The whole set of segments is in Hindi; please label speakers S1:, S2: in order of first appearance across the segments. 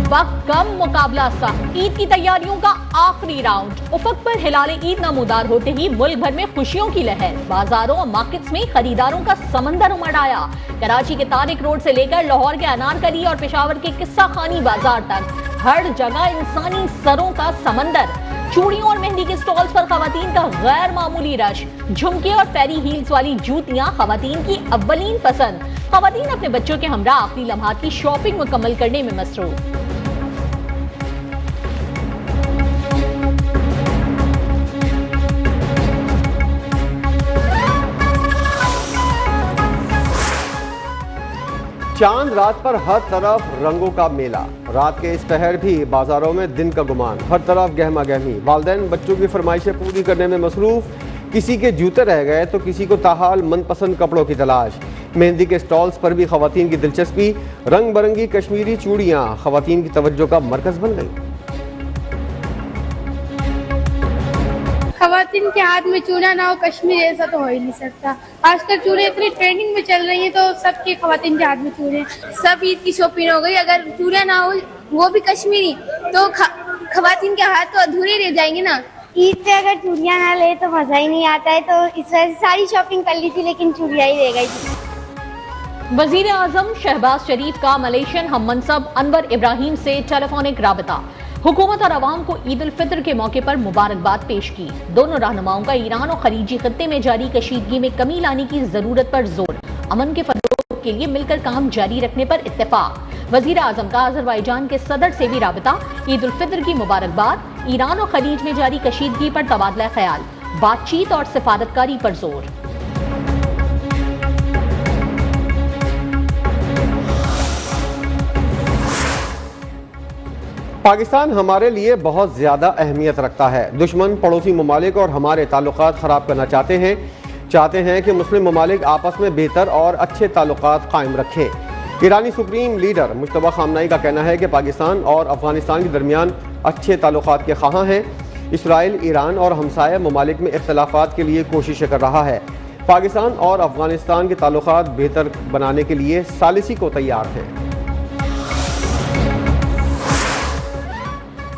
S1: वक्त कम, मुकाबला सख्त। ईद की तैयारियों का आखिरी राउंड। उफक पर हिलाले ईद नमूदार होते ही मुल्क भर में खुशियों की लहर। बाजारों और मार्केट्स में खरीदारों का समंदर उमड़ आया। कराची के तारिक रोड से लेकर लाहौर के अनारकली और पेशावर के किस्सा खानी बाजार तक हर जगह इंसानी सरों का समंदर। चूड़ियों और मेहंदी के स्टॉल्स पर खवातीन का गैर मामूली रश। झुमके और फेरी हील्स वाली जूतियां खवातीन की अव्वलीन पसंद। खवातीन अपने बच्चों के हमरा आखिरी लम्हात की शॉपिंग मुकम्मल करने में मसरूफ।
S2: चांद रात पर हर तरफ रंगों का मेला। रात के इस पहर भी बाजारों में दिन का गुमान। हर तरफ गहमा गहमी। वालिदैन बच्चों की फरमाइशें पूरी करने में मसरूफ। किसी के जूते रह गए तो किसी को ताहाल मनपसंद कपड़ों की तलाश। मेहंदी के स्टॉल्स पर भी खवातीन की दिलचस्पी। रंग बिरंगी कश्मीरी चूड़ियां खवातीन की तवज्जो का मरकज बन गई।
S3: खवातीन के हाथ में चूड़ा ना हो कश्मीर, ऐसा तो हो ही नहीं सकता। आजकल चूड़े इतनी ट्रेंडिंग में चल रही हैं तो सबके खवातीन के हाथ में चूड़े।
S4: सब ईद की शॉपिंग हो गई। अगर चूड़ा ना हो वो भी कश्मीरी तो खवातीन के हाथ तो अधूरे रह जाएंगे ना।
S5: ईद पे अगर चूड़ियाँ ना ले तो मजा ही नहीं आता है, तो इस वजह से सारी शॉपिंग कर ली थी लेकिन चूड़ियाँ ही रह गई थी।
S1: वजीर आजम शहबाज शरीफ का मलेशियन हम मनसब अनवर इब्राहिम से टेलीफोनिक राबता। हुकूमत और अवाम को ईद उल फितर के मौके पर मुबारकबाद पेश की। दोनों रहनुमाओं का ईरान और खलीजी खत्ते में जारी कशीदगी में कमी लाने की जरूरत पर जोर। अमन के फरोग के लिए मिलकर काम जारी रखने पर इत्तेफाक। वजीर आजम का अजरबैजान के सदर से भी राबता। ईद उल फितर की मुबारकबाद। ईरान और खलीज में जारी कशीदगी पर तबादला ख्याल। बातचीत और सिफारतकारी पर जोर।
S2: पाकिस्तान हमारे लिए बहुत ज़्यादा अहमियत रखता है। दुश्मन पड़ोसी ममालिक और हमारे ताल्लुकात ख़राब करना चाहते हैं कि मुस्लिम ममालिक आपस में बेहतर और अच्छे ताल्लुकात कायम रखें। ईरानी सुप्रीम लीडर मुश्तबा खामनाई का कहना है कि पाकिस्तान और अफगानिस्तान के दरमियान अच्छे ताल्लुकात के ख़्वाह हैं। इसराइल, ईरान और हमसाया ममालिक में इख्तलाफात के लिए कोशिशें कर रहा है। पाकिस्तान और अफगानिस्तान के ताल्लुकात बेहतर बनाने के लिए सालिसी को तैयार हैं।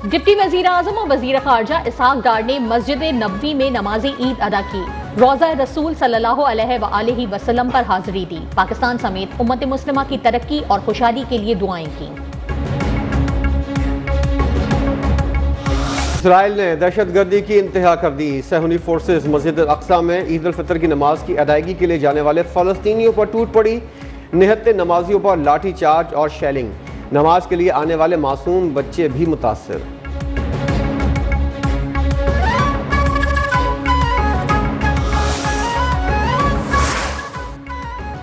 S1: डिप्टी वजीर आजम और वजीर खारजा इसहाक डार ने मस्जिद नबवी में नमाज ईद अदा की। रोज़ा रसूल सल्लल्लाहु अलैहि वसल्लम पर हाजिरी दी। पाकिस्तान समेत उम्मत मुस्लिमा की तरक्की और खुशहाली के लिए दुआएं की।
S2: इसराइल ने दहशतगर्दी की इंतहा कर दी। सहूनी फोर्सेस मस्जिद अल-अक्सा में ईद उल फितर की नमाज की अदायगी के लिए जाने वाले फ़लस्तीनियों पर टूट पड़ी। निहत्ते नमाजियों पर लाठी चार्ज और शेलिंग। नमाज के लिए आने वाले मासूम बच्चे भी मुतासिर।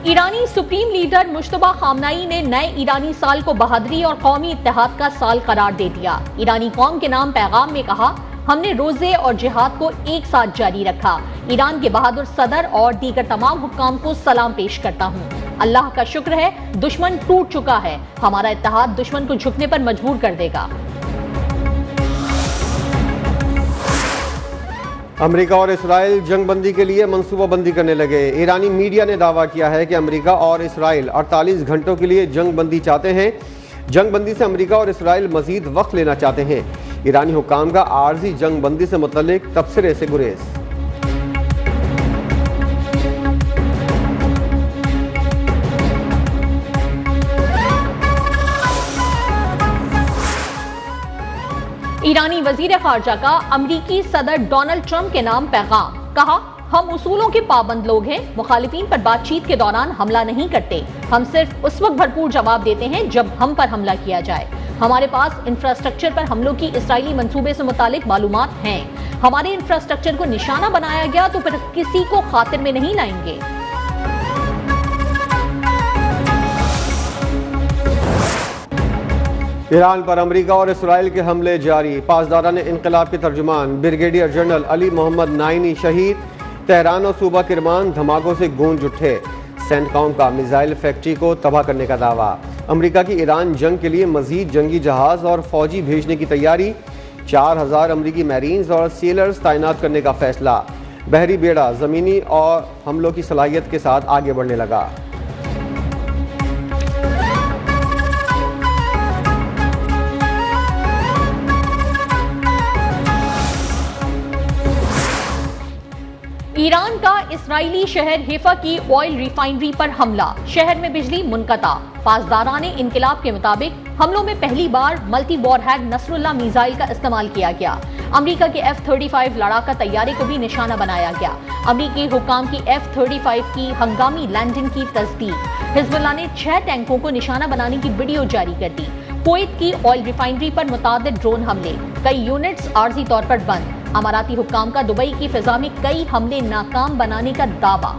S1: ईरानी सुप्रीम लीडर मुश्तबा खामनाई ने नए ईरानी साल को बहादुरी और कौमी इत्तेहाद का साल करार दे दिया। ईरानी कौम के नाम पैगाम में कहा, हमने रोजे और जिहाद को एक साथ जारी रखा। ईरान के बहादुर सदर और दीगर तमाम हुक्काम को सलाम पेश करता हूँ। अल्लाह का शुक्र है, दुश्मन टूट चुका है। हमारा इत्तेहाद दुश्मन को झुकने पर मजबूर कर देगा।
S2: अमेरिका और इसराइल जंगबंदी के लिए मंसूबाबंदी करने लगे। ईरानी मीडिया ने दावा किया है कि अमेरिका और इसराइल 48 घंटों के लिए जंगबंदी चाहते हैं। जंगबंदी से अमेरिका और इसराइल मजीद वक्त लेना चाहते हैं। ईरानी हुक्काम का आर्जी जंगबंदी से मुतल्लिक तबसरे से गुरेज।
S1: ईरानी वजीर खारजा का अमरीकी सदर डोनाल्ड ट्रंप के नाम पैगाम। कहा, हम उसूलों के पाबंद लोग हैं। मुखालिफिन पर बातचीत के दौरान हमला नहीं करते। हम सिर्फ उस वक्त भरपूर जवाब देते हैं जब हम पर हमला किया जाए। हमारे पास इंफ्रास्ट्रक्चर पर हमलों की इसराइली मंसूबे से मुतालिक मालूमात हैं। हमारे इंफ्रास्ट्रक्चर को निशाना बनाया गया तो फिर किसी को खातिर में नहीं लाएंगे।
S2: ईरान पर अमेरिका और इसराइल के हमले जारी। पासदारान इनकलाब के तर्जुमान brigadier general Ali Mohammad Naini शहीद। तेहरान और सूबा किरमान धमाकों से गूंज उठे। सेंटकॉम का मिसाइल फैक्ट्री को तबाह करने का दावा। अमेरिका की ईरान जंग के लिए मजीद जंगी जहाज और फौजी भेजने की तैयारी। 4000 अमरीकी मैरीन्स और सेलर्स तैनात करने का फैसला। बहरी बेड़ा ज़मीनी और हमलों की सलाहियत के साथ आगे बढ़ने लगा।
S1: ईरान का इस्राएली शहर हैफा की ऑयल रिफाइनरी पर हमला, शहर में बिजली मुनक़ता। पासदाराने इनकलाब के मुताबिक हमलों में पहली बार मल्टी वॉरहेड नसरुल्लाह मिसाइल का इस्तेमाल किया गया। अमेरिका के F-35 लड़ाका तैयारे को भी निशाना बनाया गया। अमेरिकी हुकाम की F-35 की हंगामी लैंडिंग की तस्दीक। हिजबुल्लाह ने 6 टैंकों को निशाना बनाने की वीडियो जारी कर दी। कुवैत की ऑयल रिफाइनरी पर मुतादिद ड्रोन हमले, कई यूनिट्स आर्जी तौर पर बंद। अमाराती हुक्काम का दुबई की फिजा में कई हमले नाकाम बनाने का दावा।